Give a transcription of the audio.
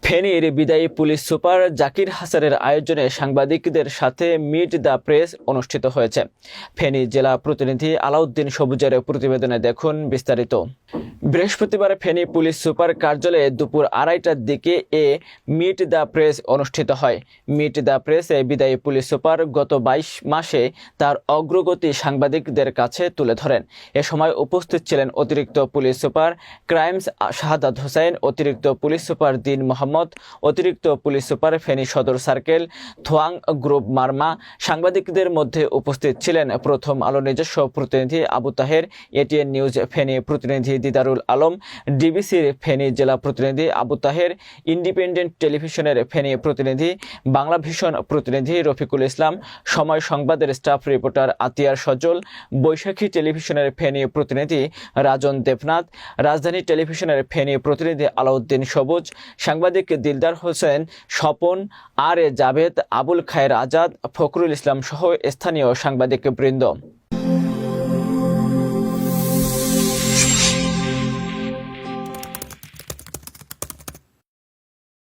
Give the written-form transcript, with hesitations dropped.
ফেনীর বিদায়ী police super Zakir হাসানের আয়োজনে সাংবাদিকদের সাথে মিট দ্য প্রেস অনুষ্ঠিত হয়েছে। ফেনী জেলা প্রতিনিধি আলাউদ্দিন সবুজের প্রতিবেদনে দেখুন বিস্তারিত। বৃহস্পতিবার ফেনী পুলিশ সুপার কার্যালয়ে দুপুর 2:30টার দিকে মিট দ্য প্রেস অনুষ্ঠিত হয়। মিট দ্য প্রেসে বিদায়ী পুলিশ সুপার গত 22 মাসে তার অগ্রগতি সাংবাদিকদের কাছে তুলে ধরেন। এ সময় উপস্থিত ছিলেন অতিরিক্ত police super crimes Shahadat Hossain, অতিরিক্ত পুলিশ সুপার দিন মোহাম্মদ, অতিরিক্ত পুলিশ সুপার ফেনী সদর সার্কেল থোয়াং গ্রুপ মারমা। সাংবাদিকদের মধ্যে উপস্থিত ছিলেন প্রথম আলো নিজস্ব প্রতিনিধি আবু তাহের, এটিএন নিউজ ফেনী প্রতিনিধি দিদারুল আলম, ডিবিসির ফেনী জেলা প্রতিনিধি আবু তাহের, ইন্ডিপেন্ডেন্ট টেলিভিশনের ফেনী প্রতিনিধি, বাংলা ভিশন প্রতিনিধি রফিকুল ইসলাম, সময় সংবাদের স্টাফ রিপোর্টার আতিয়ার সজল, বৈশাখী টেলিভিশনের ফেনী প্রতিনিধি রাজন দেবনাথ, রাজধানী টেলিভিশনের ফেনী প্রতিনিধি আলাউদ্দিন সবুজ, সাংবাদিক দিলদার হোসেন স্বপন, আর এ জাভেদ, আবুল খায়ের আজাদ, ফখরুল ইসলাম সহ স্থানীয় সাংবাদিক বৃন্দ।